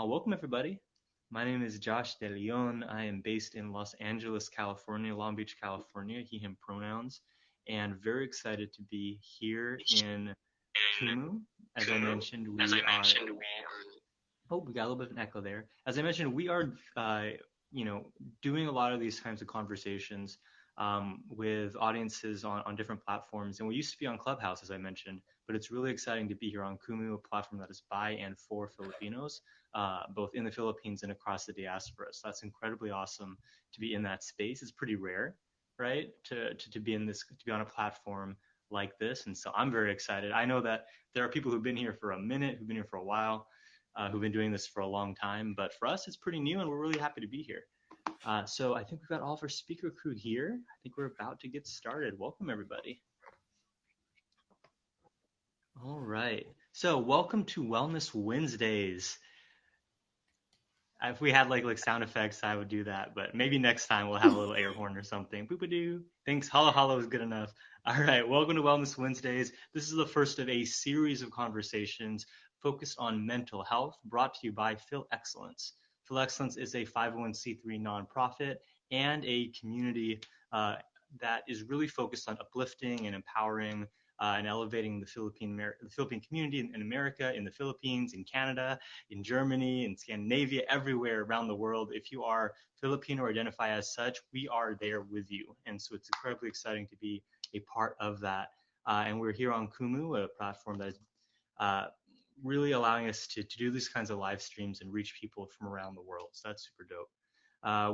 Welcome, everybody. My name is Josh De Leon. I am based in Los Angeles, California, Long Beach, California, he, him pronouns, and very excited to be here in KUMU. As I mentioned, we are. Oh, we got a little bit of an echo there. As I mentioned, we are, you know, doing a lot of these kinds of conversations with audiences on different platforms. And we used to be on Clubhouse, as I mentioned, but it's really exciting to be here on KUMU, a platform that is by and for Filipinos, both in the Philippines and across the diaspora. So that's incredibly awesome to be in that space. It's pretty rare, right, to be in this, to be on a platform like this. And so I'm very excited. I know that there are people who've been here for a minute, who've been here for a while, who've been doing this for a long time. But for us, it's pretty new, and we're really happy to be here. So I think we've got all of our speaker crew here. I think we're about to get started. Welcome, everybody. All right. So welcome to Wellness Wednesdays. If we had like sound effects, I would do that, but maybe next time we'll have a little air horn or something. Boop-a-doo. Thanks. Holla holla is good enough. All right. Welcome to Wellness Wednesdays. This is the first of a series of conversations focused on mental health, brought to you by FilExcellence. FilExcellence is a 501c3 nonprofit and a community that is really focused on uplifting and empowering and elevating the Philippine community in America, in the Philippines, in Canada, in Germany, in Scandinavia, everywhere around the world. If you are Filipino or identify as such, we are there with you. And so it's incredibly exciting to be a part of that. And we're here on KUMU, a platform that is really allowing us to do these kinds of live streams and reach people from around the world. So that's super dope.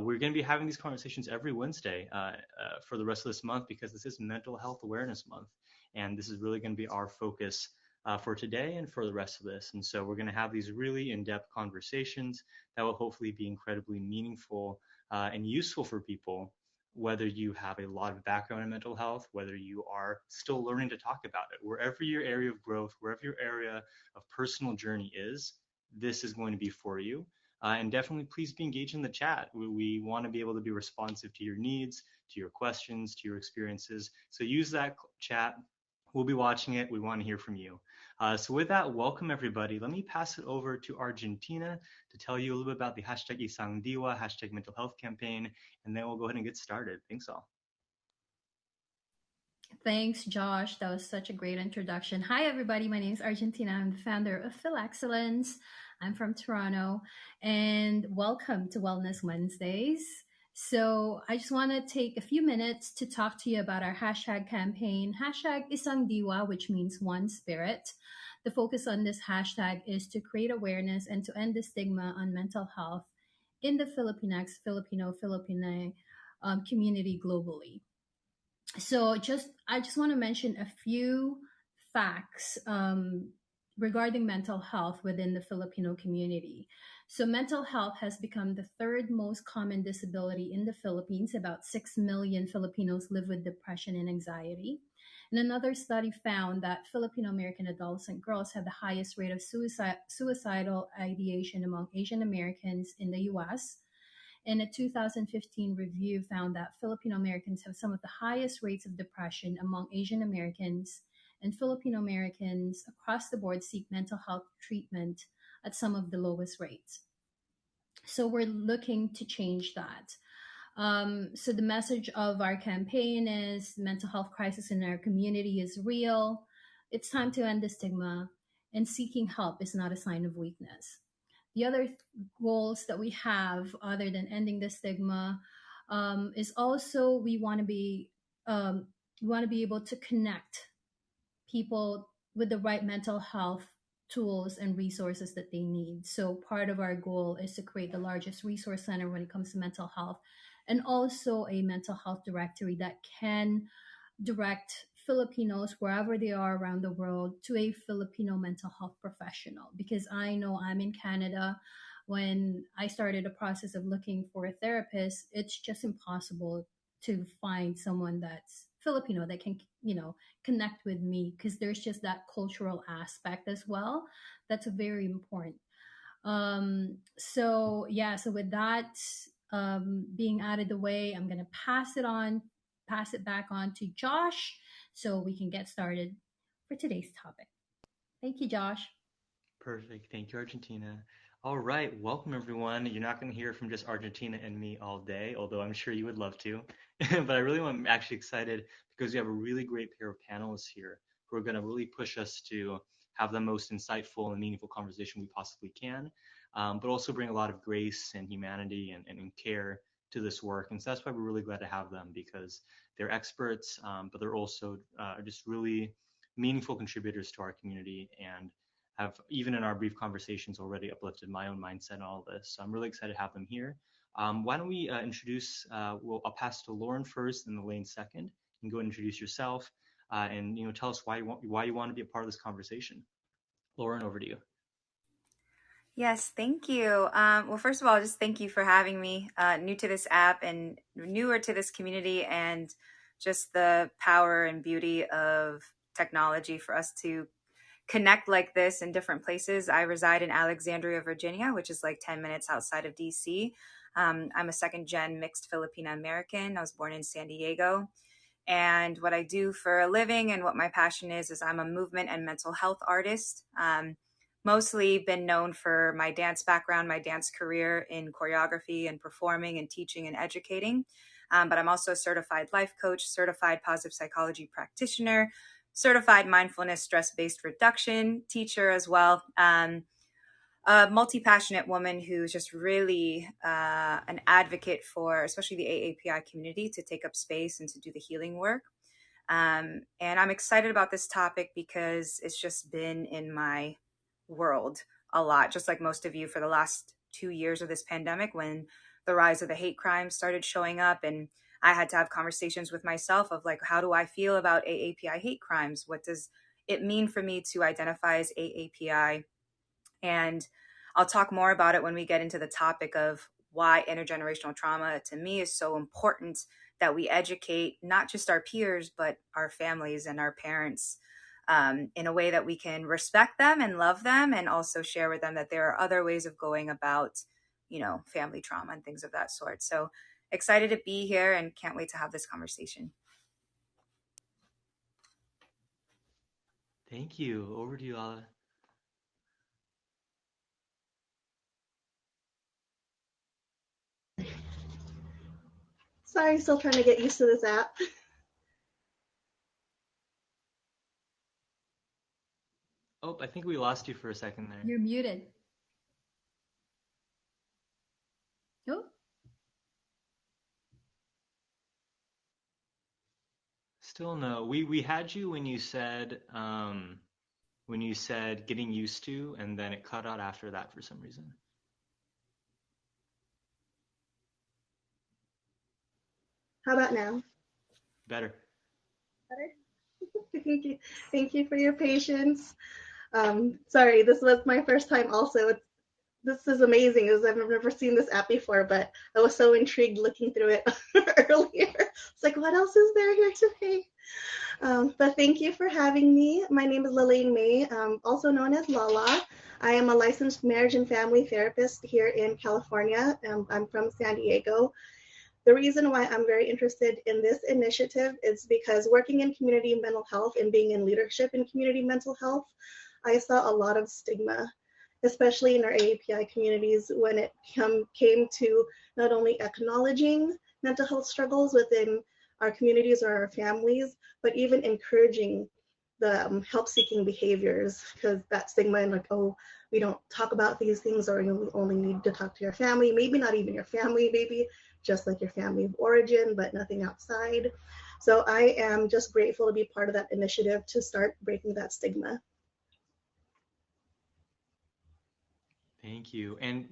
We're going to be having these conversations every Wednesday for the rest of this month because this is Mental Health Awareness Month. And this is really going to be our focus for today and for the rest of this. And so we're going to have these really in-depth conversations that will hopefully be incredibly meaningful and useful for people, whether you have a lot of background in mental health, whether you are still learning to talk about it, wherever your area of growth, wherever your area of personal journey is, this is going to be for you. And definitely please be engaged in the chat. We want to be able to be responsive to your needs, to your questions, to your experiences. So use that chat. We'll be watching it. We want to hear from you. So with that, welcome everybody. Let me pass it over to Argentina to tell you a little bit about the hashtag Isang Diwa, hashtag mental health campaign, and then we'll go ahead and get started. Thanks all. Thanks, Josh. That was such a great introduction. Hi, everybody. My name is Argentina. I'm the founder of FilExcellence. I'm from Toronto, and welcome to Wellness Wednesdays. So I just want to take a few minutes to talk to you about our hashtag campaign, hashtag Isang Diwa, which means one spirit. The focus on this hashtag is to create awareness and to end the stigma on mental health in the Filipino community globally. So I just want to mention a few facts regarding mental health within the Filipino community. So mental health has become the third most common disability in the Philippines. About 6 million Filipinos live with depression and anxiety. And another study found that Filipino American adults and girls have the highest rate of suicidal ideation among Asian Americans in the US. And a 2015 review found that Filipino Americans have some of the highest rates of depression among Asian Americans, and Filipino Americans across the board seek mental health treatment at some of the lowest rates. So we're looking to change that. So the message of our campaign is mental health crisis in our community is real. It's time to end the stigma, and seeking help is not a sign of weakness. The other goals that we have, other than ending the stigma, is also we want to be able to connect people with the right mental health tools and resources that they need. So part of our goal is to create the largest resource center when it comes to mental health, and also a mental health directory that can direct Filipinos, wherever they are around the world, to a Filipino mental health professional. Because I know I'm in Canada. When I started the process of looking for a therapist, it's just impossible to find someone that's Filipino that can, connect with me, because there's just that cultural aspect as well. That's very important. So with that being out of the way, I'm going to pass it back on to Josh so we can get started for today's topic. Thank you, Josh. Perfect. Thank you, Argentina. All right, welcome everyone. You're not going to hear from just Argentina and me all day, although I'm sure you would love to. But I'm actually excited because we have a really great pair of panelists here who are going to really push us to have the most insightful and meaningful conversation we possibly can, but also bring a lot of grace and humanity and care to this work. And so that's why we're really glad to have them because they're experts, but they're also just really meaningful contributors to our community and have, even in our brief conversations, already uplifted my own mindset and all of this. So I'm really excited to have them here. Why don't we introduce? I'll pass to Lauren first, and Lalaine second. You can go and introduce yourself, and tell us why you want to be a part of this conversation. Lauren, over to you. Yes, thank you. Well, first of all, just thank you for having me. New to this app and newer to this community, and just the power and beauty of technology for us to connect like this in different places. I reside in Alexandria, Virginia, which is like 10 minutes outside of DC. I'm a second gen mixed Filipino American. I was born in San Diego. And what I do for a living and what my passion is I'm a movement and mental health artist. Mostly been known for my dance background, my dance career in choreography and performing and teaching and educating. But I'm also a certified life coach, certified positive psychology practitioner, certified mindfulness stress-based reduction teacher as well. A multi-passionate woman who's just really an advocate for especially the AAPI community to take up space and to do the healing work. And I'm excited about this topic because it's just been in my world a lot, just like most of you, for the last 2 years of this pandemic when the rise of the hate crimes started showing up. And I had to have conversations with myself of like, how do I feel about AAPI hate crimes? What does it mean for me to identify as AAPI? And I'll talk more about it when we get into the topic of why intergenerational trauma to me is so important, that we educate not just our peers, but our families and our parents in a way that we can respect them and love them, and also share with them that there are other ways of going about, family trauma and things of that sort. So excited to be here and can't wait to have this conversation. Thank you. Over to you, Lala. Sorry, still trying to get used to this app. Oh, I think we lost you for a second there. You're muted. Oh, Still no. We had you when you said getting used to, and then it cut out after that for some reason. How about now? Better. Better? Thank you for your patience. Sorry, this was my first time also. This is amazing because I've never seen this app before, but I was so intrigued looking through it earlier. It's like, what else is there here today? But thank you for having me. My name is Lalainemae, also known as Lala. I am a licensed marriage and family therapist here in California. I'm from San Diego. The reason why I'm very interested in this initiative is because working in community mental health and being in leadership in community mental health, I saw a lot of stigma, especially in our AAPI communities when it came to not only acknowledging mental health struggles within our communities or our families, but even encouraging the help-seeking behaviors, because that stigma and like, oh, we don't talk about these things, or you only need to talk to your family, maybe not even your family, maybe just like your family of origin, but nothing outside. So I am just grateful to be part of that initiative to start breaking that stigma. Thank you. And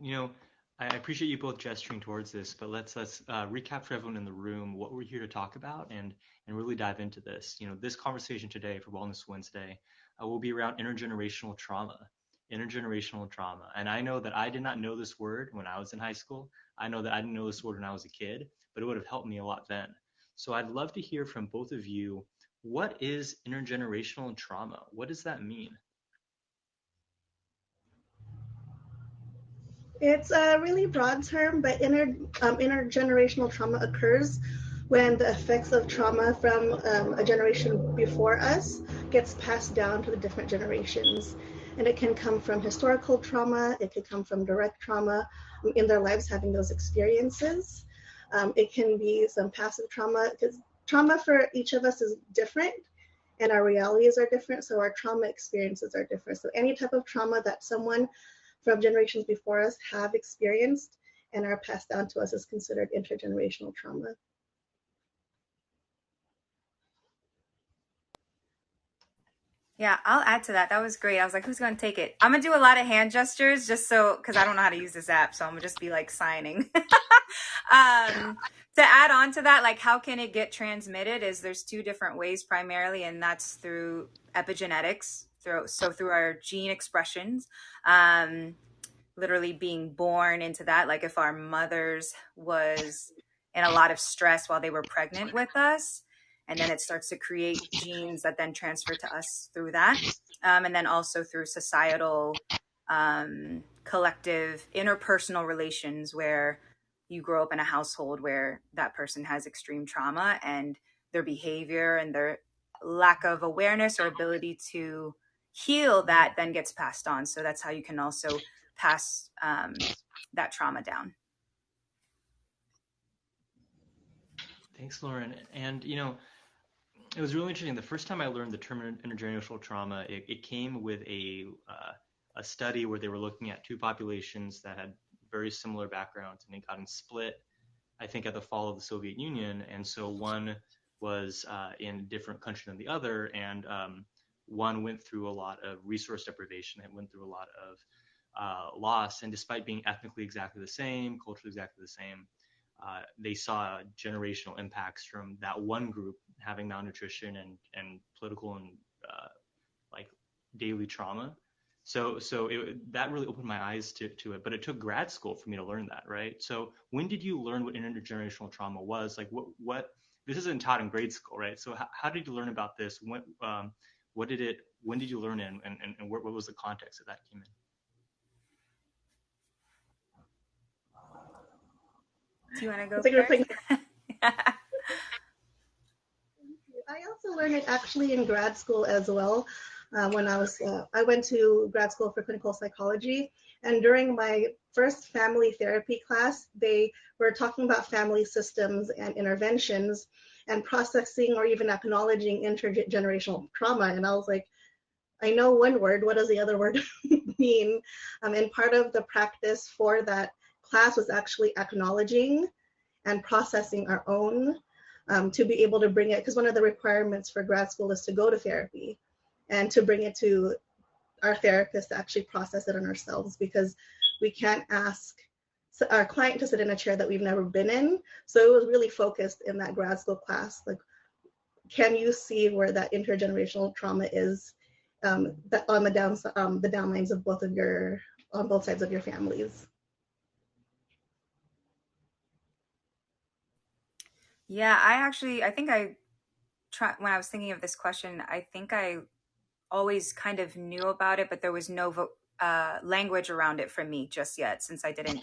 I appreciate you both gesturing towards this, but let's recap for everyone in the room what we're here to talk about and really dive into this. This conversation today for Wellness Wednesday will be around intergenerational trauma. Intergenerational trauma. And I know that I did not know this word when I was in high school. I know that I didn't know this word when I was a kid, but it would have helped me a lot then. So I'd love to hear from both of you. What is intergenerational trauma? What does that mean? It's a really broad term, but intergenerational trauma occurs when the effects of trauma from a generation before us gets passed down to the different generations. And it can come from historical trauma, it could come from direct trauma in their lives having those experiences. It can be some passive trauma, because trauma for each of us is different and our realities are different, so our trauma experiences are different. So any type of trauma that someone from generations before us have experienced and are passed down to us is considered intergenerational trauma. Yeah, I'll add to that. That was great. I was like, who's going to take it? I'm going to do a lot of hand gestures just so, because I don't know how to use this app. So I'm going to just be like signing. To add on to that, like how can it get transmitted is there's two different ways primarily, and that's through epigenetics, through our gene expressions, literally being born into that. Like if our mothers was in a lot of stress while they were pregnant with us, and then it starts to create genes that then transfer to us through that. And then also through societal, collective, interpersonal relations where you grow up in a household where that person has extreme trauma, and their behavior and their lack of awareness or ability to heal that then gets passed on. So that's how you can also pass that trauma down. Thanks, Lauren. And it was really interesting. The first time I learned the term intergenerational trauma, it came with a study where they were looking at two populations that had very similar backgrounds, and they got split, I think, at the fall of the Soviet Union. And so one was in a different country than the other, and one went through a lot of resource deprivation. It went through a lot of loss, and despite being ethnically exactly the same, culturally exactly the same, they saw generational impacts from that one group having malnutrition and political and like daily trauma. So that really opened my eyes to it. But it took grad school for me to learn that, right? So when did you learn what intergenerational trauma was? Like what this isn't taught in grade school, right? So how did you learn about this? When did you learn it, and what was the context that came in? Do you want to go first? Yeah. I also learned it actually in grad school as well. When I went to grad school for clinical psychology, and during my first family therapy class, they were talking about family systems and interventions and processing or even acknowledging intergenerational trauma. And I was like, I know one word, what does the other word mean? And part of the practice for that class was actually acknowledging and processing our own, to be able to bring it, because one of the requirements for grad school is to go to therapy and to bring it to our therapist to actually process it on ourselves, because we can't ask our client to sit in a chair that we've never been in. So it was really focused in that grad school class, like, can you see where that intergenerational trauma is, that on the downlines of on both sides of your families. Yeah, when I was thinking of this question, I think I always kind of knew about it, but there was no language around it for me just yet, since I didn't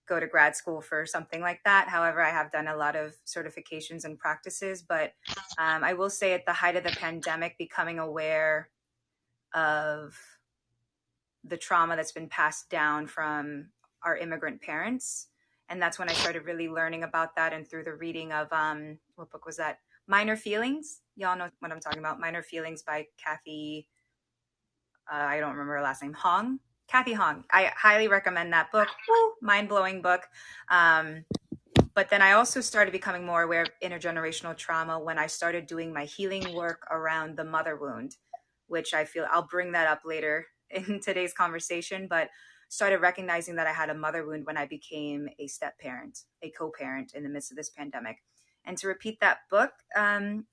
go to grad school for something like that. However, I have done a lot of certifications and practices, but I will say at the height of the pandemic, becoming aware of the trauma that's been passed down from our immigrant parents. And that's when I started really learning about that, and through the reading of, what book was that? Minor Feelings. Y'all know what I'm talking about. Minor Feelings by Kathy, I don't remember her last name, Kathy Hong. I highly recommend that book. Woo, mind-blowing book. But then I also started becoming more aware of intergenerational trauma when I started doing my healing work around the mother wound, which I feel I'll bring that up later in today's conversation, but started recognizing that I had a mother wound when I became a step-parent, a co-parent in the midst of this pandemic. And to repeat that book,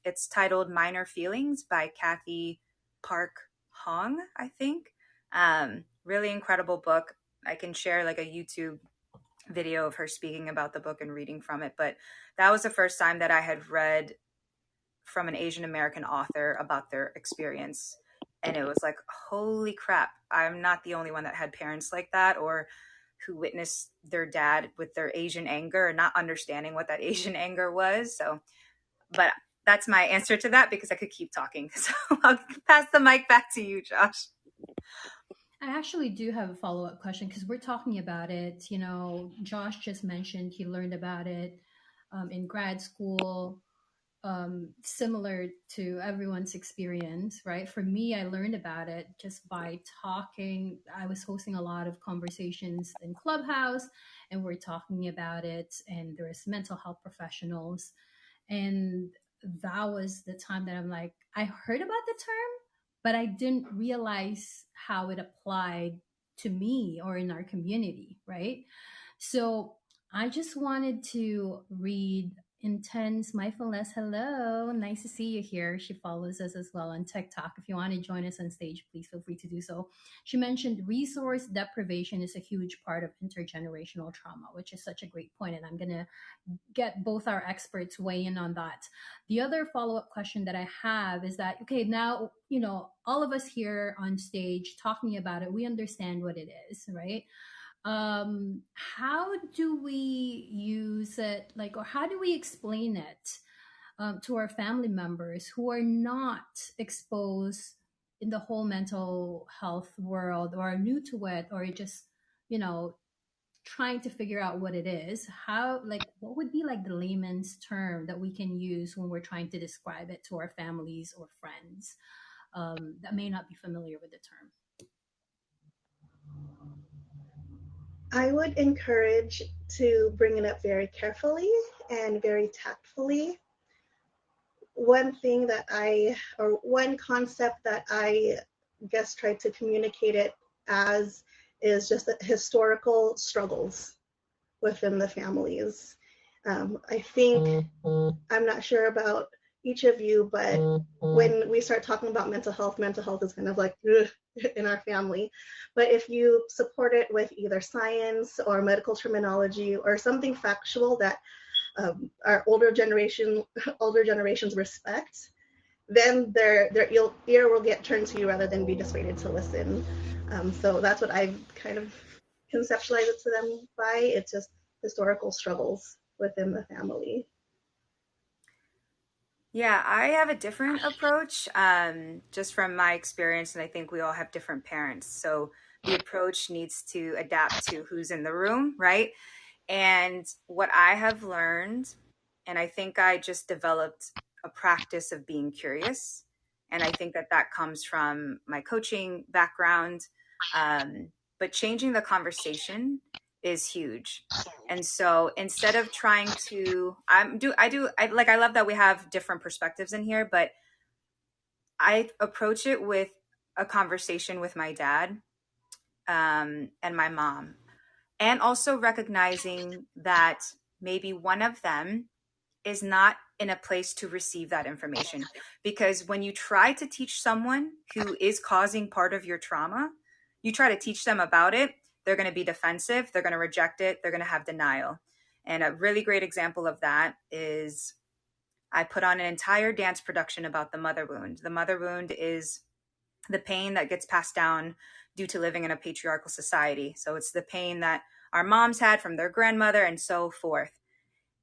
it's titled Minor Feelings by Kathy Park Hong, I think. Really incredible book. I can share like a YouTube video of her speaking about the book and reading from it. But that was the first time that I had read from an Asian American author about their experience. And it was like, holy crap, I'm not the only one that had parents like that, or who witnessed their dad with their Asian anger and not understanding what that Asian anger was. So, but that's my answer to that, because I could keep talking. So I'll pass the mic back to you, Josh. I actually do have a follow-up question because we're talking about it. You know, Josh just mentioned he learned about it in grad school, similar to everyone's experience, right? For me, I learned about it just by talking. I was hosting a lot of conversations in Clubhouse, and we're talking about it, and there's mental health professionals. And that was the time that I'm like, I heard about the term, but I didn't realize how it applied to me or in our community, right? So I just wanted to read Intense Mindfulness. Hello, nice to see you here. She follows us as well on TikTok. If you want to join us on stage, please feel free to do so. She mentioned resource deprivation is a huge part of intergenerational trauma, which is such a great point, and I'm going to get both our experts weigh in on that. The other follow-up question that I have is that, okay, now, you know, all of us here on stage talking about it, we understand what it is, right? How do we use it, like, or how do we explain it to our family members who are not exposed in the whole mental health world, or are new to it, or just, you know, trying to figure out what it is? How, like, what would be like the layman's term that we can use when we're trying to describe it to our families or friends that may not be familiar with the term? I would encourage to bring it up very carefully and very tactfully. One concept that I guess tried to communicate it as is just the historical struggles within the families. I think, I'm not sure about each of you, but when we start talking about mental health is kind of like in our family. But if you support it with either science or medical terminology or something factual that our older generations respect, then their ear will get turned to you rather than be dissuaded to listen. So that's what I've kind of conceptualized it to them by. It's just historical struggles within the family. Yeah, I have a different approach, just from my experience, and I think we all have different parents. So the approach needs to adapt to who's in the room, right? And what I have learned, and I think I just developed a practice of being curious. And I think that that comes from my coaching background. But changing the conversation is huge. And so instead of trying to, I love that we have different perspectives in here, but I approach it with a conversation with my dad, and my mom, and also recognizing that maybe one of them is not in a place to receive that information. Because when you try to teach someone who is causing part of your trauma, you try to teach them about it, they're going to be defensive, they're going to reject it, they're going to have denial. And a really great example of that is I put on an entire dance production about the mother wound. The mother wound is the pain that gets passed down due to living in a patriarchal society. So it's the pain that our moms had from their grandmother and so forth.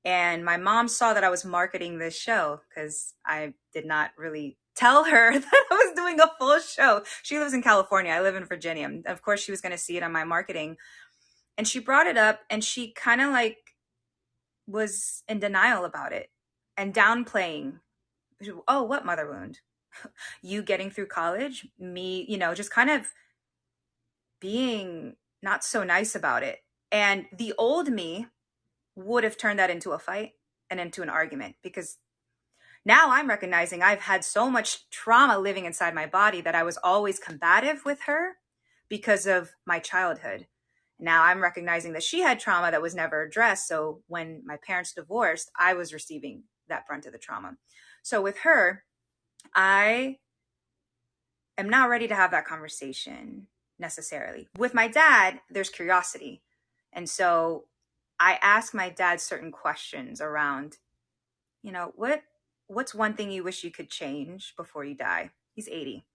And my mom saw that I was marketing this show because I did not really tell her that I was doing a full show. She lives in California. I live in Virginia. Of course, she was going to see it on my marketing. And she brought it up, and she kind of like was in denial about it and downplaying. Oh, what mother wound? You getting through college? Me, just kind of being not so nice about it. And the old me would have turned that into a fight and into an argument, because now I'm recognizing I've had so much trauma living inside my body that I was always combative with her because of my childhood. Now I'm recognizing that she had trauma that was never addressed. So when my parents divorced, I was receiving that brunt of the trauma. So with her, I am not ready to have that conversation necessarily. With my dad, there's curiosity. And so I ask my dad certain questions around, what's one thing you wish you could change before you die? He's 80.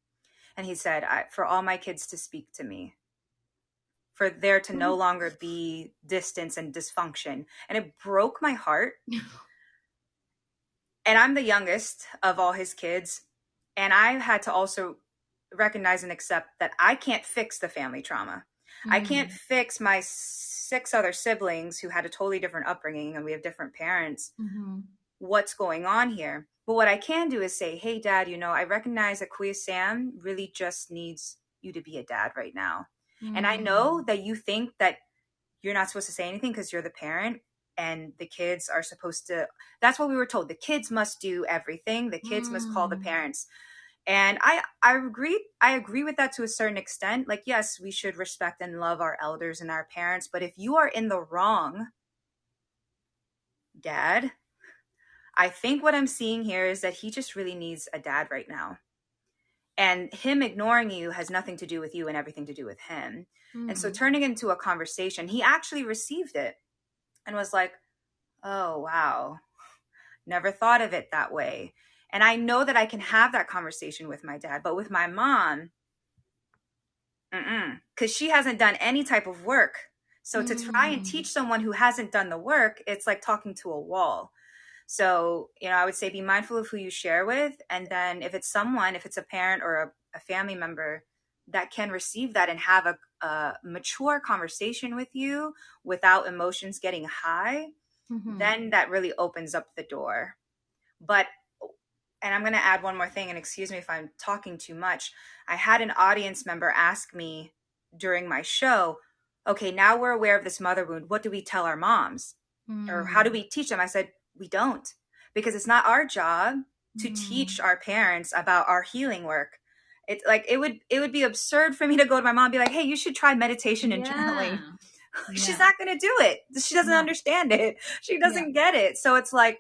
And he said, for all my kids to speak to me, for there to no longer be distance and dysfunction. And it broke my heart. And I'm the youngest of all his kids. And I had to also recognize and accept that I can't fix the family trauma. I can't fix my 6 other siblings who had a totally different upbringing and we have different parents. What's going on here? But what I can do is say, hey, Dad, I recognize that Kuya Sam really just needs you to be a dad right now. And I know that you think that you're not supposed to say anything because you're the parent and the kids are supposed to, that's what we were told. The kids must do everything. The kids must call the parents. And I agree with that to a certain extent. Like, yes, we should respect and love our elders and our parents. But if you are in the wrong, Dad, I think what I'm seeing here is that he just really needs a dad right now. And him ignoring you has nothing to do with you and everything to do with him. And so turning it into a conversation, he actually received it and was like, oh, wow, never thought of it that way. And I know that I can have that conversation with my dad, but with my mom, because she hasn't done any type of work. So to try and teach someone who hasn't done the work, it's like talking to a wall. So, I would say be mindful of who you share with. And then if it's a parent or a family member that can receive that and have a mature conversation with you without emotions getting high, then that really opens up the door. And I'm going to add one more thing, and excuse me if I'm talking too much. I had an audience member ask me during my show, okay, now we're aware of this mother wound. What do we tell our moms? Or how do we teach them? I said, we don't, because it's not our job to teach our parents about our healing work. It's like, it would be absurd for me to go to my mom and be like, hey, you should try meditation and journaling. She's not going to do it. She doesn't understand it. She doesn't get it. So it's like,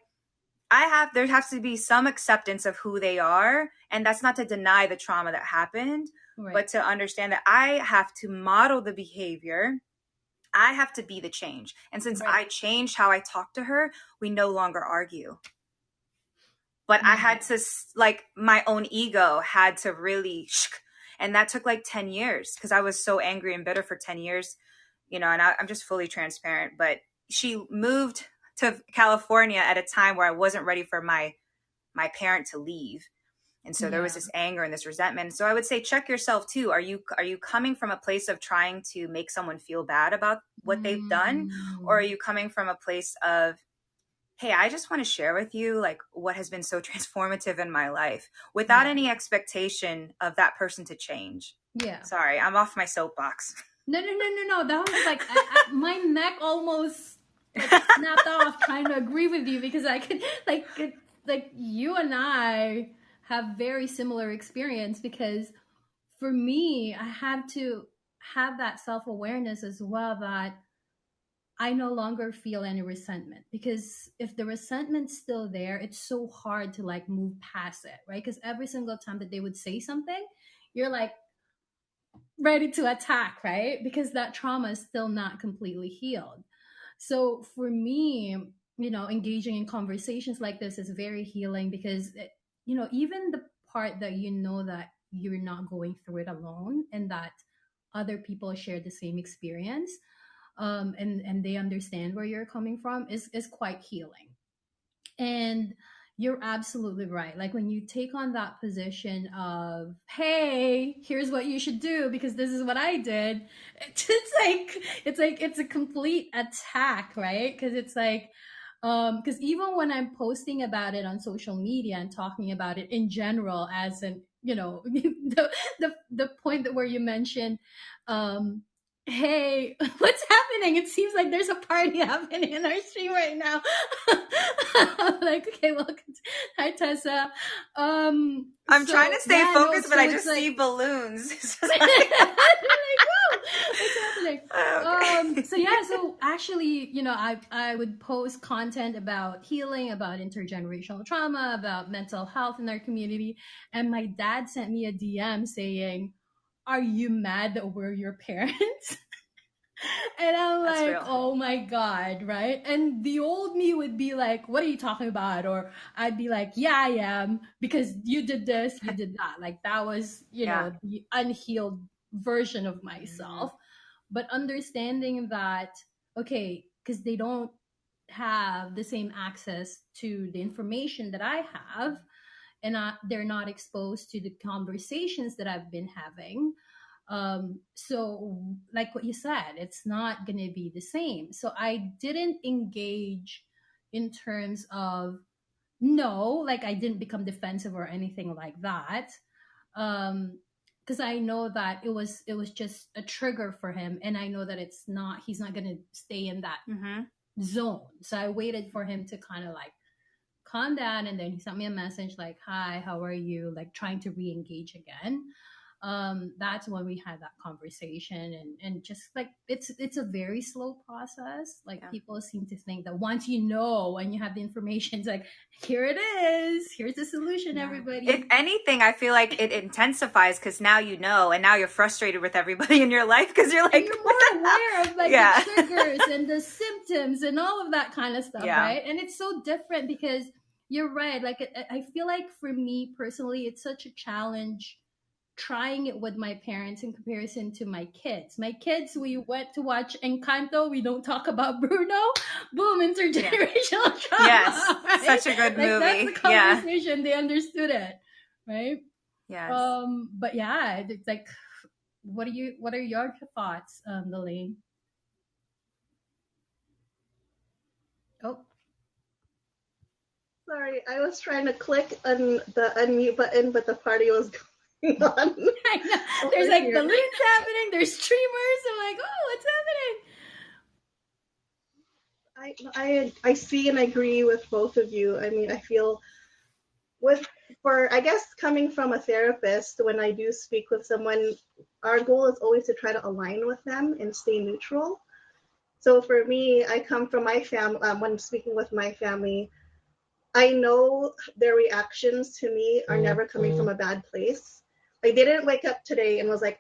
there has to be some acceptance of who they are. And that's not to deny the trauma that happened, but to understand that I have to model the behavior. I have to be the change. And since I changed how I talk to her, we no longer argue. But I had to, my own ego had to really, and that took 10 years because I was so angry and bitter for 10 years, and I'm just fully transparent. But she moved to California at a time where I wasn't ready for my parent to leave. And so there was this anger and this resentment. So I would say, check yourself too. Are you coming from a place of trying to make someone feel bad about what they've done? Or are you coming from a place of, hey, I just want to share with you what has been so transformative in my life without any expectation of that person to change? Yeah. Sorry, I'm off my soapbox. No. That was my neck almost snapped off trying to agree with you because I could you and I have very similar experience, because for me, I had to have that self-awareness as well, that I no longer feel any resentment, because if the resentment's still there, it's so hard to move past it, right? Because every single time that they would say something, you're ready to attack, right? Because that trauma is still not completely healed. So for me, engaging in conversations like this is very healing, because even the part that that you're not going through it alone, and that other people share the same experience, and they understand where you're coming from, is quite healing. And you're absolutely right. When you take on that position of, hey, here's what you should do because this is what I did, it's a complete attack, right? Because it's because even when I'm posting about it on social media and talking about it in general, as in the point that where you mentioned, hey, what's happening? It seems like there's a party happening in our stream right now. Okay, welcome. Hi, Tessa. I'm trying to stay focused, but I just see balloons. Whoa, what's happening? So actually, I would post content about healing, about intergenerational trauma, about mental health in our community. And my dad sent me a DM saying, are you mad that we're your parents? And I'm oh my God, right? And the old me would be like, what are you talking about? Or I'd be like, yeah, I am, because you did this, you did that. That was, the unhealed version of myself. But understanding that, okay, because they don't have the same access to the information that I have, and they're not exposed to the conversations that I've been having. So like what you said, it's not going to be the same. So I didn't engage in terms of, no, like I didn't become defensive or anything like that. Because I know that it was just a trigger for him, and I know that he's not going to stay in that zone. So I waited for him to kind of like calm down, and then he sent me a message like, hi, how are you, like trying to re-engage again. That's when we had that conversation, and just like it's a very slow process. Like people seem to think that once you know and you have the information, it's like, here it is, here's the solution, everybody. If anything, I feel like it intensifies because now you know, and now you're frustrated with everybody in your life because you're like, and you're more aware of like the triggers and the symptoms and all of that kind of stuff, right? And it's so different because you're right. Like I feel like for me personally, it's such a challenge trying it with my parents in comparison to my kids. My kids, we went to watch Encanto. We don't talk about Bruno. Boom, intergenerational trauma. Yes, right? such a good movie. That's the conversation. They understood it, right? Yes. But yeah, it's like, what are your thoughts, Lalaine? Oh. Sorry, I was trying to click on the unmute button, but the party was going on. I know. There's like balloons happening. There's streamers. I'm like, oh, what's happening? I see and agree with both of you. I mean, I feel I guess coming from a therapist, when I do speak with someone, our goal is always to try to align with them and stay neutral. So for me, I come from my family. When speaking with my family, I know their reactions to me are never coming from a bad place. I didn't wake up today and was like,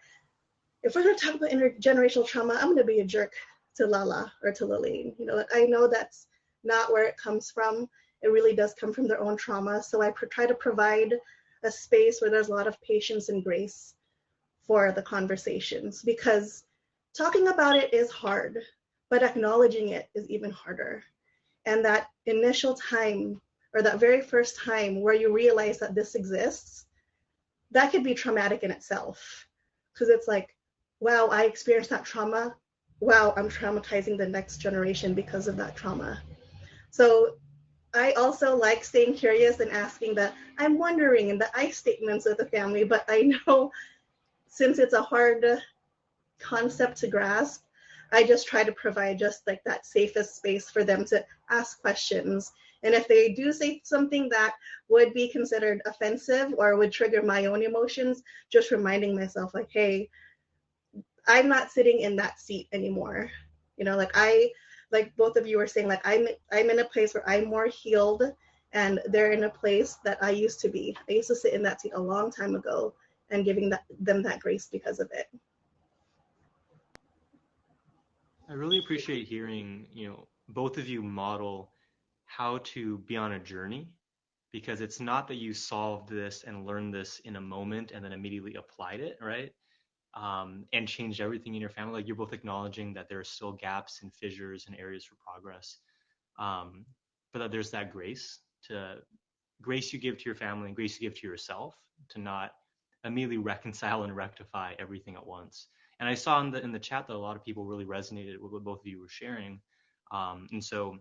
if we're going to talk about intergenerational trauma, I'm going to be a jerk to Lala or to Lalaine. I know that's not where it comes from. It really does come from their own trauma. So I try to provide a space where there's a lot of patience and grace for the conversations, because talking about it is hard, but acknowledging it is even harder. And that initial time, or that very first time where you realize that this exists, that could be traumatic in itself. Because it's like, wow, I experienced that trauma. Wow, I'm traumatizing the next generation because of that trauma. So I also like staying curious and asking the I'm wondering and the I statements with the family, but I know since it's a hard concept to grasp, I just try to provide just like that safest space for them to ask questions. And if they do say something that would be considered offensive or would trigger my own emotions, just reminding myself like, hey, I'm not sitting in that seat anymore. Like both of you were saying, like I'm in a place where I'm more healed, and they're in a place that I used to be. I used to sit in that seat a long time ago, and giving them that grace because of it. I really appreciate hearing, both of you model how to be on a journey, because it's not that you solved this and learned this in a moment and then immediately applied it, right? And changed everything in your family. Like, you're both acknowledging that there are still gaps and fissures and areas for progress, but that there's that grace you give to your family and grace you give to yourself to not immediately reconcile and rectify everything at once. And I saw in the chat that a lot of people really resonated with what both of you were sharing, and so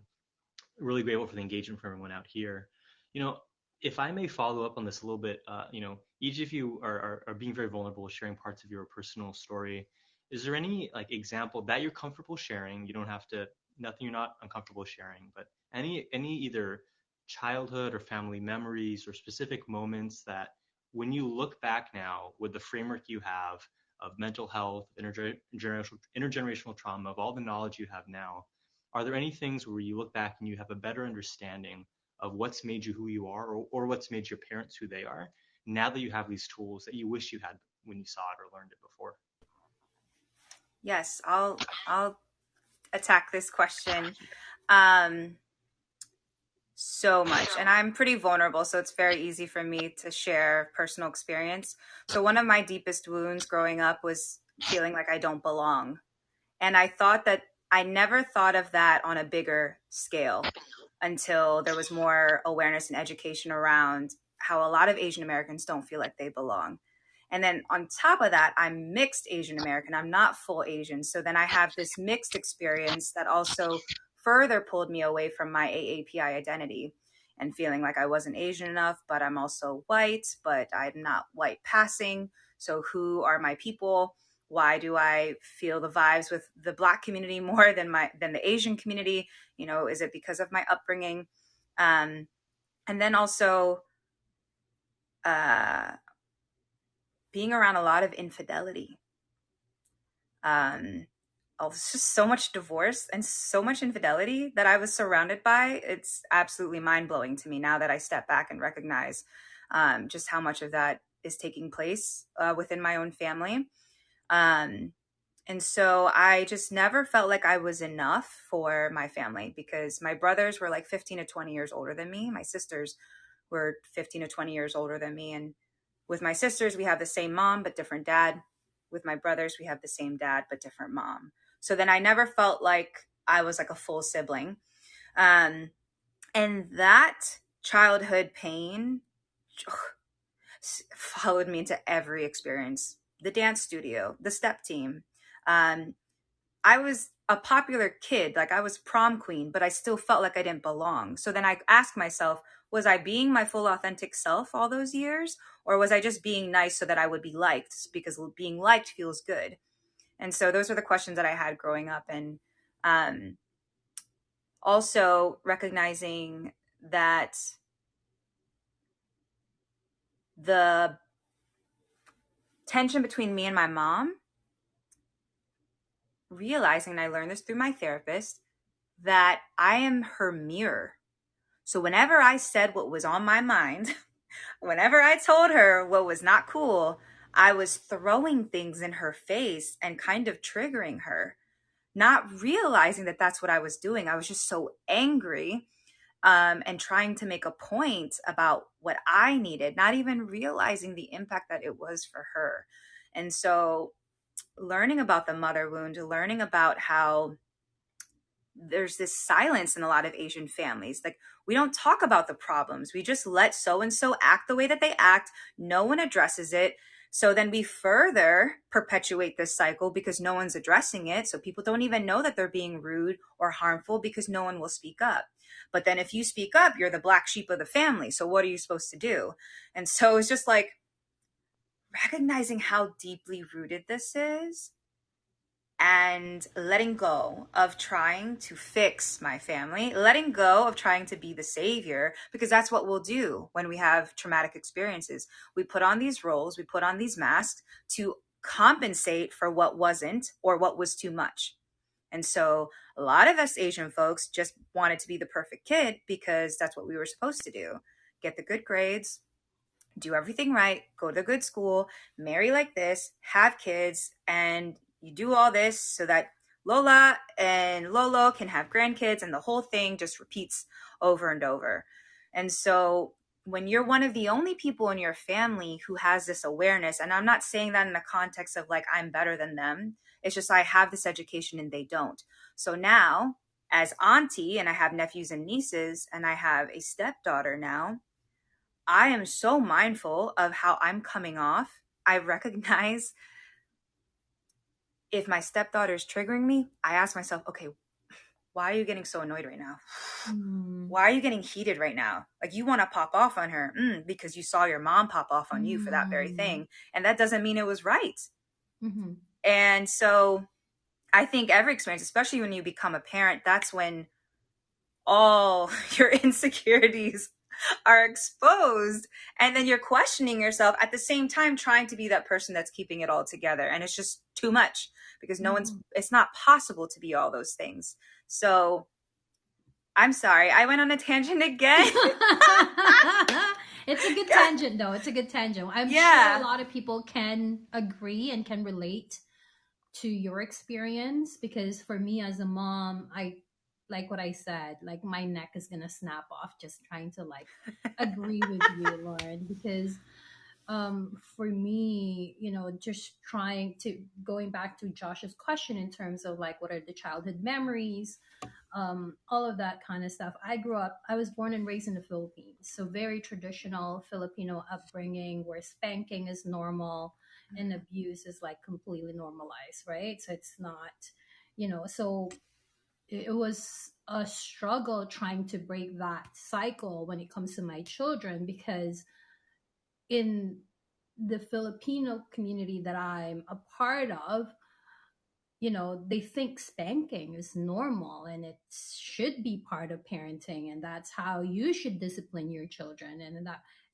really grateful for the engagement from everyone out here. If I may follow up on this a little bit, each of you are being very vulnerable, sharing parts of your personal story. Is there any like example that you're comfortable sharing? You don't have to, nothing you're not uncomfortable sharing, but any either childhood or family memories or specific moments that when you look back now with the framework you have of mental health, intergenerational trauma, of all the knowledge you have now, are there any things where you look back and you have a better understanding of what's made you who you are, or what's made your parents who they are, now that you have these tools that you wish you had when you saw it or learned it before? Yes, I'll attack this question. So much, and I'm pretty vulnerable, so it's very easy for me to share personal experience. So one of my deepest wounds growing up was feeling like I don't belong, and I never thought of that on a bigger scale until there was more awareness and education around how a lot of Asian Americans don't feel like they belong. And then on top of that, I'm mixed Asian American. I'm not full Asian. So then I have this mixed experience that also further pulled me away from my AAPI identity and feeling like I wasn't Asian enough, but I'm also white, but I'm not white passing. So who are my people? Why do I feel the vibes with the Black community more than the Asian community? You know, is it because of my upbringing? And then also being around a lot of infidelity. It's just so much divorce and so much infidelity that I was surrounded by. It's absolutely mind-blowing to me now that I step back and recognize just how much of that is taking place within my own family. And so I just never felt like I was enough for my family, because my brothers were like 15 to 20 years older than me. My sisters were 15 to 20 years older than me. And with my sisters, we have the same mom, but different dad. With my brothers, we have the same dad, but different mom. So then I never felt like I was like a full sibling. And that childhood pain followed me into every experience. The dance studio, the step team. I was a popular kid, like I was prom queen, but I still felt like I didn't belong. So then I asked myself, was I being my full authentic self all those years? Or was I just being nice so that I would be liked? Because being liked feels good. And so those are the questions that I had growing up. And also recognizing that the tension between me and my mom, realizing, and I learned this through my therapist, that I am her mirror. So whenever I said what was on my mind, whenever I told her what was not cool, I was throwing things in her face and kind of triggering her, not realizing that that's what I was doing. I was just so angry and trying to make a point about what I needed, not even realizing the impact that it was for her. And so learning about the mother wound, learning about how there's this silence in a lot of Asian families. Like, we don't talk about the problems. We just let so-and-so act the way that they act. No one addresses it. So then we further perpetuate this cycle because no one's addressing it. So people don't even know that they're being rude or harmful because no one will speak up. But then if you speak up, you're the black sheep of the family. So what are you supposed to do? And so it's just like recognizing how deeply rooted this is and letting go of trying to fix my family, letting go of trying to be the savior, because that's what we'll do when we have traumatic experiences. We put on these roles, we put on these masks to compensate for what wasn't or what was too much. And so a lot of us Asian folks just wanted to be the perfect kid because that's what we were supposed to do. Get the good grades, do everything right, go to a good school, marry like this, have kids, and you do all this so that Lola and Lolo can have grandkids, and the whole thing just repeats over and over. And so when you're one of the only people in your family who has this awareness, and I'm not saying that in the context of like I'm better than them, it's just I have this education and they don't. So now, as auntie, and I have nephews and nieces, and I have a stepdaughter now, I am so mindful of how I'm coming off. I recognize if my stepdaughter is triggering me, I ask myself, okay, why are you getting so annoyed right now? Why are you getting heated right now? Like, you want to pop off on her because you saw your mom pop off on you for that very thing. And that doesn't mean it was right. And so I think every experience, especially when you become a parent, that's when all your insecurities are exposed, and then you're questioning yourself at the same time trying to be that person that's keeping it all together, and it's just too much because it's not possible to be all those things. So I'm sorry, I went on a tangent again. It's a good tangent though. It's a good tangent. I'm sure a lot of people can agree and can relate to your experience, because for me as a mom, I like what I said, like my neck is gonna snap off just trying to like agree with you, Lauren, because For me, just going back to Josh's question in terms of like, what are the childhood memories, all of that kind of stuff. I was born and raised in the Philippines, so very traditional Filipino upbringing where spanking is normal and abuse is like completely normalized, right? So it's not, so it was a struggle trying to break that cycle when it comes to my children, because in the Filipino community that I'm a part of, they think spanking is normal and it should be part of parenting, and that's how you should discipline your children.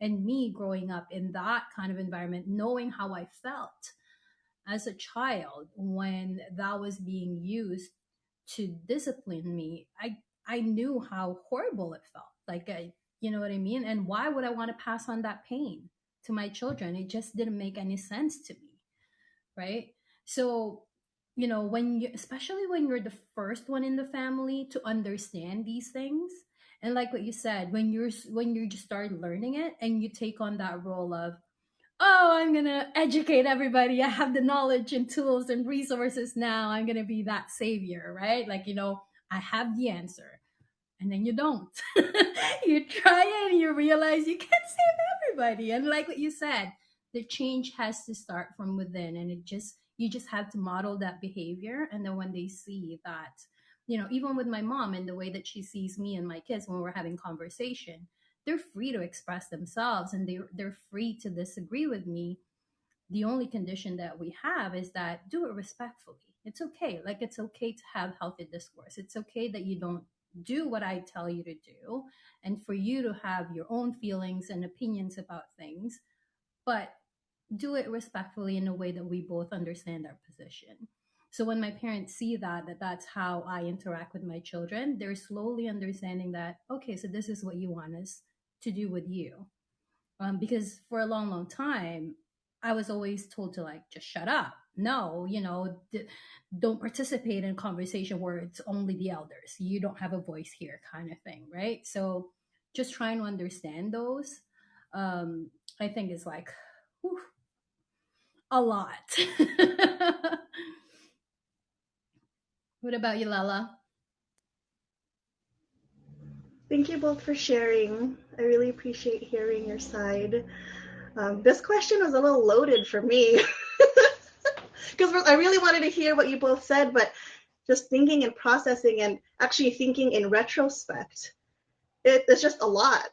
And me growing up in that kind of environment, knowing how I felt as a child when that was being used to discipline me, I knew how horrible it felt. Like, you know what I mean? And why would I want to pass on that pain to my children? It just didn't make any sense to me, right? So, especially when you're the first one in the family to understand these things, and like what you said, when you just start learning it and you take on that role of, oh, I'm going to educate everybody. I have the knowledge and tools and resources now. I'm going to be that savior, right? Like, I have the answer. And then you don't. You try it and you realize you can't save everybody. And like what you said, the change has to start from within. And you just have to model that behavior. And then when they see that, even with my mom and the way that she sees me and my kids when we're having conversation, they're free to express themselves and they're free to disagree with me. The only condition that we have is that do it respectfully. It's okay. Like, it's okay to have healthy discourse. It's okay that you don't do what I tell you to do, and for you to have your own feelings and opinions about things, but do it respectfully in a way that we both understand our position. So when my parents see that's how I interact with my children, they're slowly understanding that, okay, so this is what you want us to do with you. Because for a long, long time, I was always told to like, just shut up. No, don't participate in conversation where it's only the elders. You don't have a voice here, kind of thing, right? So just trying to understand those, I think is like, whew, a lot. What about you, Lala? Thank you both for sharing. I really appreciate hearing your side. This question was a little loaded for me because I really wanted to hear what you both said, but just thinking and processing and actually thinking in retrospect, it's just a lot,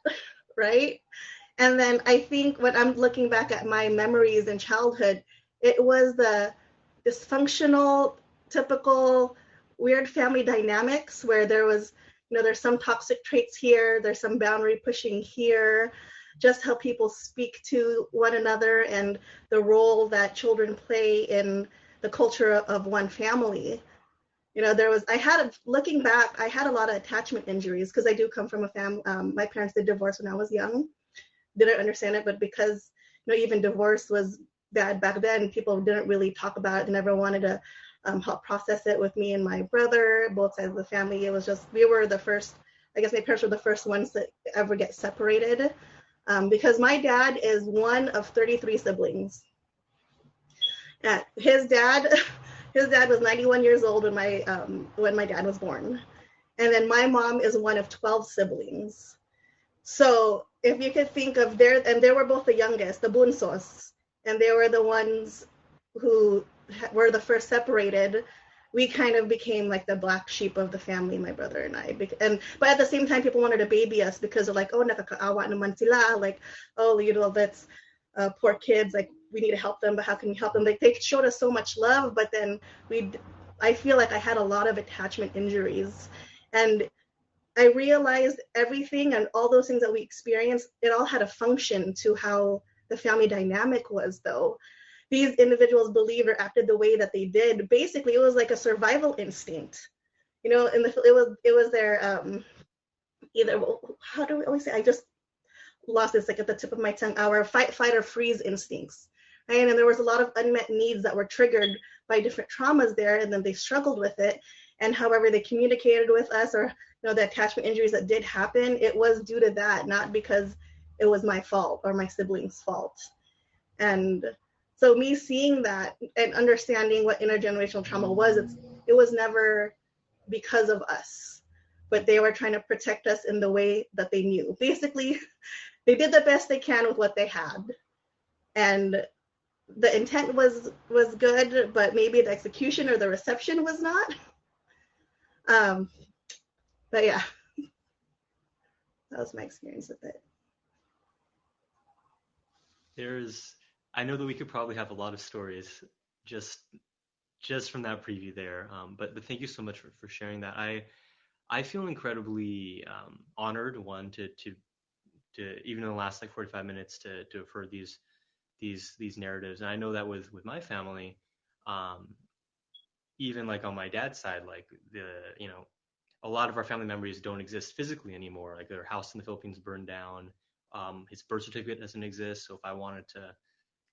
right? And then I think when I'm looking back at my memories in childhood, it was the dysfunctional, typical, weird family dynamics where there was, there's some toxic traits here, there's some boundary pushing here, just how people speak to one another and the role that children play in the culture of one family. Looking back, I had a lot of attachment injuries because I do come from a family, my parents did divorce when I was young. Didn't understand it, but because, even divorce was bad back then, people didn't really talk about it. They never wanted to help process it with me and my brother, both sides of the family. It was just, we were the first, I guess my parents were the first ones to ever get separated. Because my dad is one of 33 siblings. His dad was 91 years old when my dad was born. And then my mom is one of 12 siblings. So if you could think of they were both the youngest, the bunsos, and they were the ones who were the first separated. We kind of became like the black sheep of the family, my brother and I. But at the same time, people wanted to baby us because they're like, oh, nakakaawa naman sila. Like, oh, that's poor kids. Like, we need to help them, but how can we help them? Like, they showed us so much love, but then I feel like I had a lot of attachment injuries. And I realized everything and all those things that we experienced, it all had a function to how the family dynamic was, though. These individuals believed or acted the way that they did. Basically, it was like a survival instinct. It was their either, how do we always say? I just lost this like at the tip of my tongue. Our fight, flight, or freeze instincts, right? And there was a lot of unmet needs that were triggered by different traumas there, and then they struggled with it. And however they communicated with us, or the attachment injuries that did happen, it was due to that, not because it was my fault or my siblings' fault. And so me seeing that and understanding what intergenerational trauma was, it was never because of us, but they were trying to protect us in the way that they knew. Basically, they did the best they can with what they had. And the intent was good, but maybe the execution or the reception was not. But yeah, that was my experience with it. I know that we could probably have a lot of stories just from that preview there. But thank you so much for sharing that. I feel incredibly honored, one, to even in the last like 45 minutes to have heard these narratives. And I know that with my family, even like on my dad's side, like a lot of our family members don't exist physically anymore. Like their house in the Philippines burned down. His birth certificate doesn't exist. So if I wanted to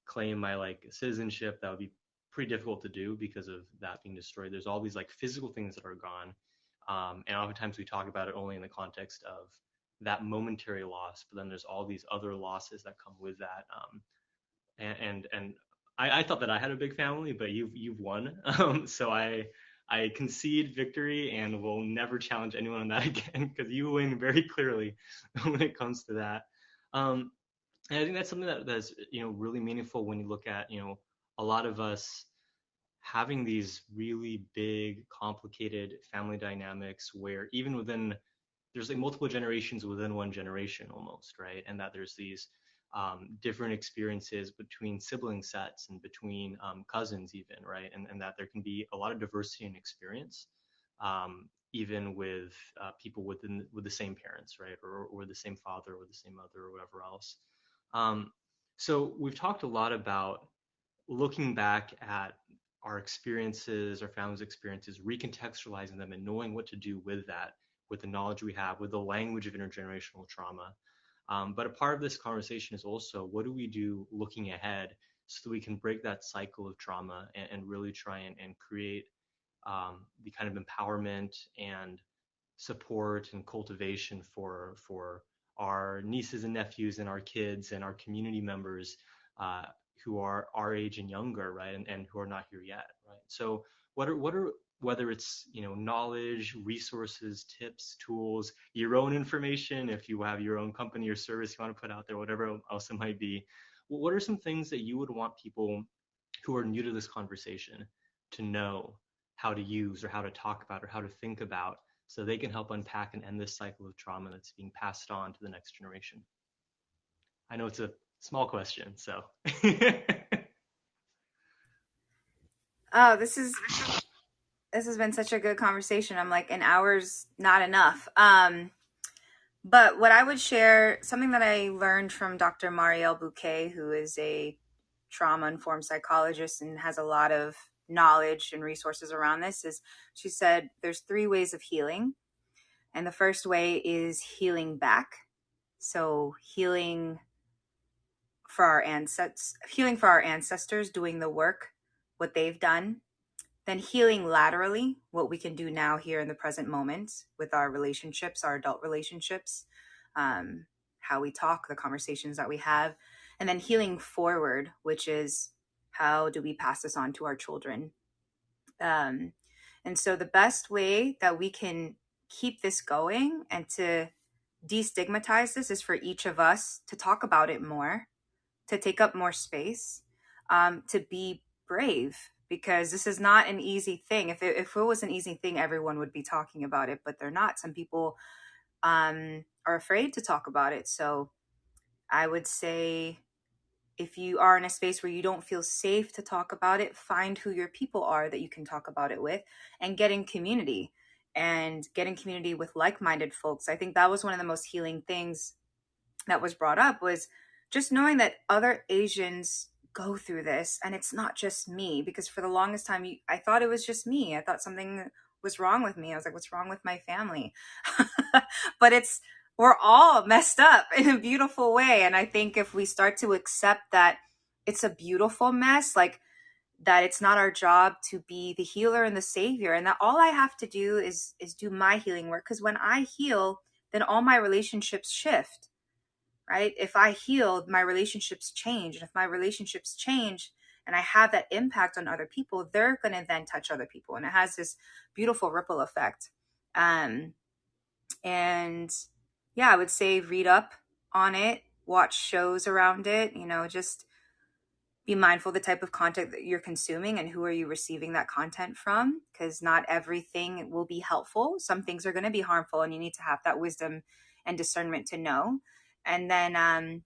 claim my like citizenship, that would be pretty difficult to do because of that being destroyed. There's all these like physical things that are gone. And oftentimes we talk about it only in the context of that momentary loss, but then there's all these other losses that come with that. And I thought that I had a big family, but you've won. So I concede victory and will never challenge anyone on that again because you win very clearly when it comes to that. And I think that's something that's really meaningful when you look at a lot of us having these really big, complicated family dynamics where even there's like multiple generations within one generation almost, right? And that there's these different experiences between sibling sets and between cousins even, right? And that there can be a lot of diversity in experience, even with people with the same parents, right? Or the same father or the same mother or whatever else. So we've talked a lot about looking back at our experiences, our family's experiences, recontextualizing them and knowing what to do with that, with the knowledge we have, with the language of intergenerational trauma. But a part of this conversation is also what do we do looking ahead so that we can break that cycle of trauma and really try and create the kind of empowerment and support and cultivation for our nieces and nephews and our kids and our community members who are our age and younger, right, and who are not here yet, right? So what are whether it's knowledge, resources, tips, tools, your own information, if you have your own company or service you want to put out there, whatever else it might be, what are some things that you would want people who are new to this conversation to know how to use or how to talk about or how to think about so they can help unpack and end this cycle of trauma that's being passed on to the next generation? I know it's a small question, so. Oh, this has been such a good conversation. I'm like, an hour's not enough. But what I would share, something that I learned from Dr. Marielle Bouquet, who is a trauma-informed psychologist and has a lot of knowledge and resources around this, is she said there's 3 ways of healing. And the first way is healing back. So healing for our ancestors, doing the work, what they've done. Then healing laterally, what we can do now here in the present moment with our relationships, our adult relationships, how we talk, the conversations that we have. And then healing forward, which is how do we pass this on to our children? And so the best way that we can keep this going and to destigmatize this is for each of us to talk about it more, to take up more space, to be brave, because this is not an easy thing. If it was an easy thing, everyone would be talking about it, but they're not. Some people are afraid to talk about it. So I would say if you are in a space where you don't feel safe to talk about it, find who your people are that you can talk about it with and get in community with like-minded folks. I think that was one of the most healing things that was brought up, was just knowing that other Asians go through this and it's not just me, because for the longest time I thought it was just me. I thought something was wrong with me. I was like, what's wrong with my family? But we're all messed up in a beautiful way. And I think if we start to accept that it's a beautiful mess, like that it's not our job to be the healer and the savior, and that all I have to do is do my healing work. Because when I heal, then all my relationships shift. right? If I healed, my relationships change. And if my relationships change and I have that impact on other people, they're going to then touch other people. And it has this beautiful ripple effect. And yeah, I would say read up on it, watch shows around it, just be mindful of the type of content that you're consuming and who are you receiving that content from, because not everything will be helpful. Some things are going to be harmful, and you need to have that wisdom and discernment to know. And then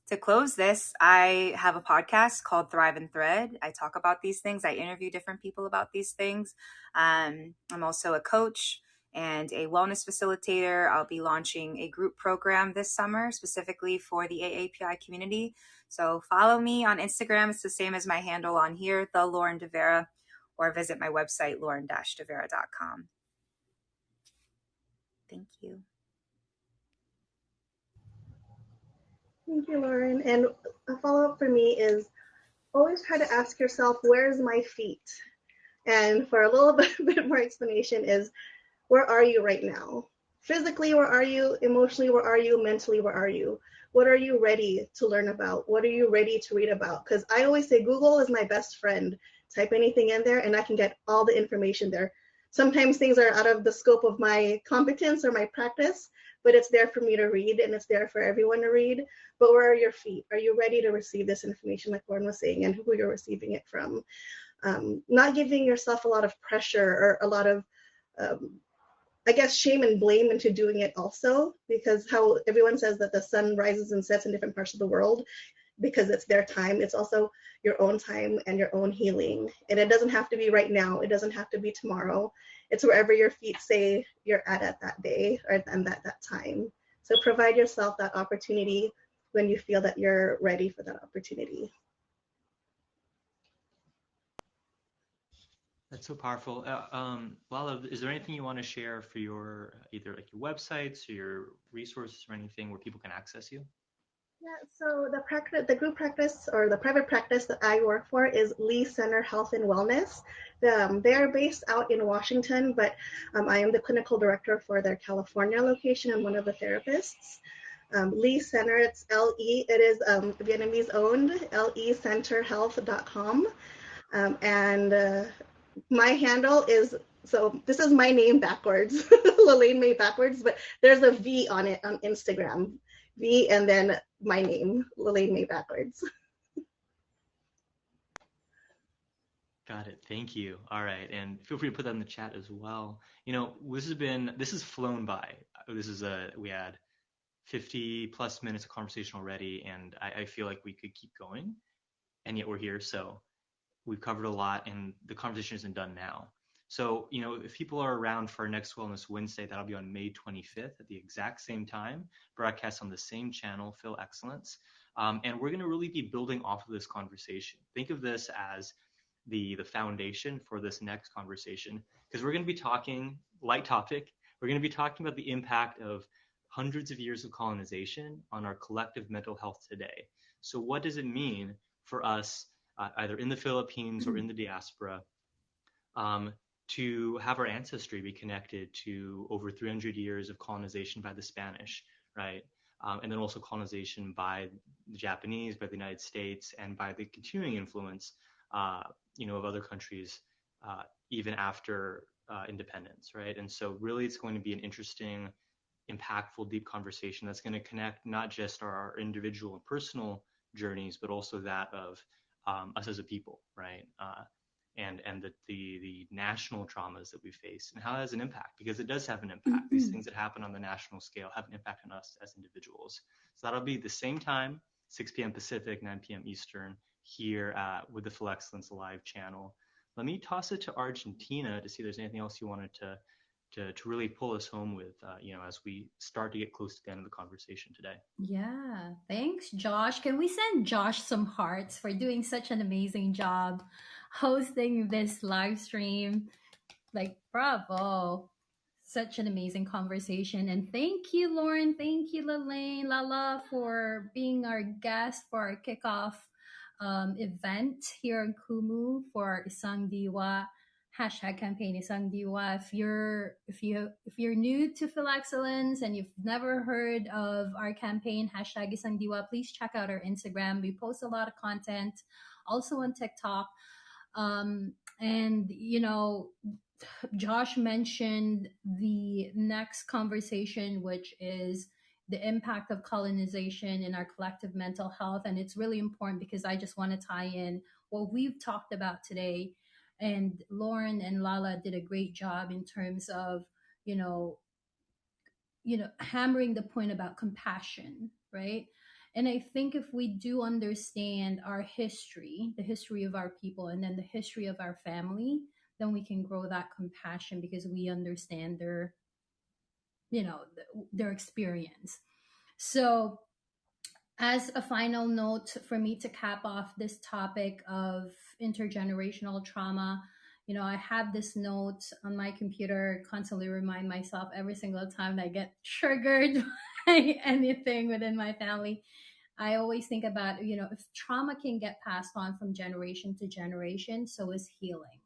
to close this, I have a podcast called Thrive and Thread. I talk about these things. I interview different people about these things. I'm also a coach and a wellness facilitator. I'll be launching a group program this summer specifically for the AAPI community. So follow me on Instagram. It's the same as my handle on here, the Lauren de Vera, or visit my website, lauren-devera.com. Thank you. Thank you, Lauren. And a follow-up for me is always try to ask yourself, where's my feet? And for a little bit more explanation is, where are you right now? Physically, where are you? Emotionally, where are you? Mentally, where are you? What are you ready to learn about? What are you ready to read about? Because I always say Google is my best friend. Type anything in there and I can get all the information there. Sometimes things are out of the scope of my competence or my practice, but it's there for me to read and it's there for everyone to read. But where are your feet? Are you ready to receive this information, like Lauren was saying, and who you're receiving it from? Not giving yourself a lot of pressure or a lot of I guess shame and blame into doing it also, because how everyone says that the sun rises and sets in different parts of the world because it's their time. It's also your own time and your own healing. And it doesn't have to be right now. It doesn't have to be tomorrow. It's wherever your feet say you're at that day or at that time. So provide yourself that opportunity when you feel that you're ready for that opportunity. That's so powerful. Lala, is there anything you want to share for your either like your websites or your resources or anything where people can access you? Yeah, so the group practice or the private practice that I work for is Lee Center Health and Wellness. They are based out in Washington, but I am the clinical director for their California location and one of the therapists. Lee Center, it's LE, it is Vietnamese owned, lecenterhealth.com. And my handle is, so this is my name backwards, Lalainemae backwards, but there's a V on it on Instagram. V and then my name, Lalainemae backwards. Got it. Thank you. All right. And feel free to put that in the chat as well. This has flown by. We had 50 plus minutes of conversation already, and I feel like we could keep going, and yet we're here. So we've covered a lot, and the conversation isn't done now. So, if people are around for our next Wellness Wednesday, that'll be on May 25th at the exact same time, broadcast on the same channel, FilExcellence. And we're going to really be building off of this conversation. Think of this as the foundation for this next conversation, because we're going to be talking, light topic, we're going to be talking about the impact of hundreds of years of colonization on our collective mental health today. So what does it mean for us, either in the Philippines or in the diaspora, to have our ancestry be connected to over 300 years of colonization by the Spanish, right? And then also colonization by the Japanese, by the United States, and by the continuing influence, of other countries, even after independence, right? And so really it's going to be an interesting, impactful, deep conversation that's going to connect not just our individual and personal journeys, but also that of us as a people, right? And the national traumas that we face and how that has an impact, because it does have an impact. These things that happen on the national scale have an impact on us as individuals. So that'll be the same time, 6 p.m. Pacific, 9 p.m. Eastern, here with the FilExcellence Live channel. Let me toss it to Argentina to see if there's anything else you wanted to really pull us home with, as we start to get close to the end of the conversation today. Yeah, thanks, Josh. Can we send Josh some hearts for doing such an amazing job hosting this live stream? Like, bravo. Such an amazing conversation. And thank you, Lauren. Thank you, Lala, for being our guest for our kickoff event here in KUMU for Isang Diwa. hashtag campaign Isang Diwa. If you're new to FilExcellence and you've never heard of our campaign hashtag Isang Diwa, please check out our Instagram. We post a lot of content, also on TikTok. And Josh mentioned the next conversation, which is the impact of colonization in our collective mental health. And it's really important because I just want to tie in what we've talked about today. And Lauren and Lala did a great job in terms of, hammering the point about compassion, right? And I think if we do understand our history, the history of our people, and then the history of our family, then we can grow that compassion because we understand their experience. So, as a final note for me to cap off this topic of intergenerational trauma, I have this note on my computer, constantly remind myself every single time I get triggered by anything within my family. I always think about, if trauma can get passed on from generation to generation, so is healing.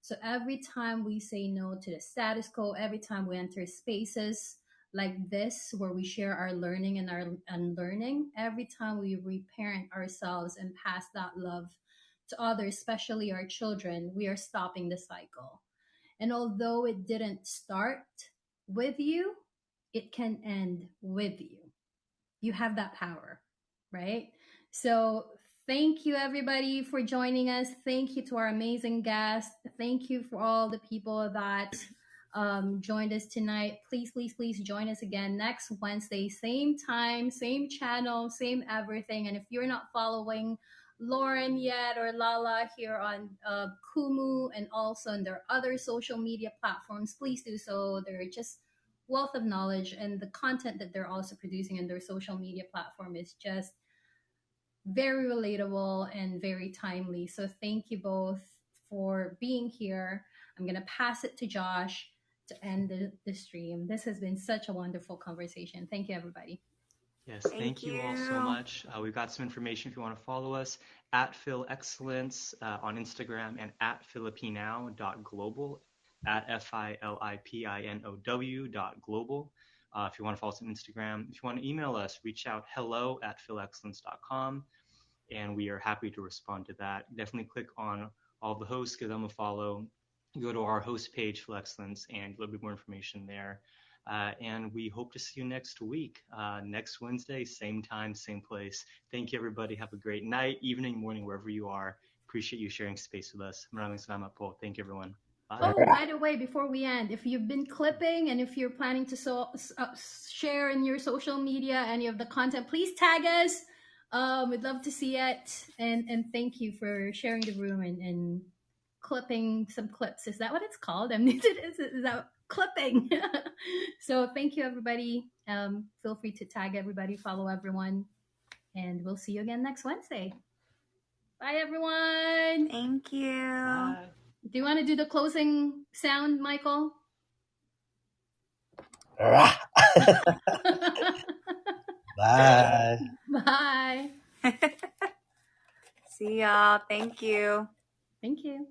So every time we say no to the status quo, every time we enter spaces like this where we share our learning and our unlearning, every time we reparent ourselves and pass that love to others, especially our children, we are stopping the cycle. And although it didn't start with you, it can end with you. You have that power, right? So thank you, everybody, for joining us. Thank you to our amazing guests. Thank you for all the people that joined us tonight. Please, please, please join us again next Wednesday, same time, same channel, same everything. And if you're not following Lauren yet or Lala here on KUMU and also on their other social media platforms, please do so. They're just wealth of knowledge, and the content that they're also producing in their social media platform is just very relatable and very timely. So thank you both for being here. I'm going to pass it to Josh to end the stream. This has been such a wonderful conversation. Thank you, everybody. Yes, thank you all so much. We've got some information if you want to follow us at FilExcellence on Instagram and at Filipinow.Global, at Filipinow.Global. If you want to follow us on Instagram, if you want to email us, reach out hello@FilExcellence.com, and we are happy to respond to that. Definitely click on all the hosts, give them a follow. Go to our host page, FilExcellence, and a little bit more information there. And we hope to see you next week, next Wednesday, same time, same place. Thank you, everybody. Have a great night, evening, morning, wherever you are. Appreciate you sharing space with us. Maraming salamat po. Thank you, everyone. Bye. Oh, by the way, before we end, if you've been clipping and if you're planning to share in your social media any of the content, please tag us. We'd love to see it. And thank you for sharing the room and clipping some clips. Is that what it's called? Is that clipping? So thank you, everybody. Feel free to tag everybody, follow everyone, and we'll see you again next Wednesday. Bye, everyone. Thank you. Bye. Do you want to do the closing sound, Michael? Bye. Bye. See y'all. Thank you. Thank you.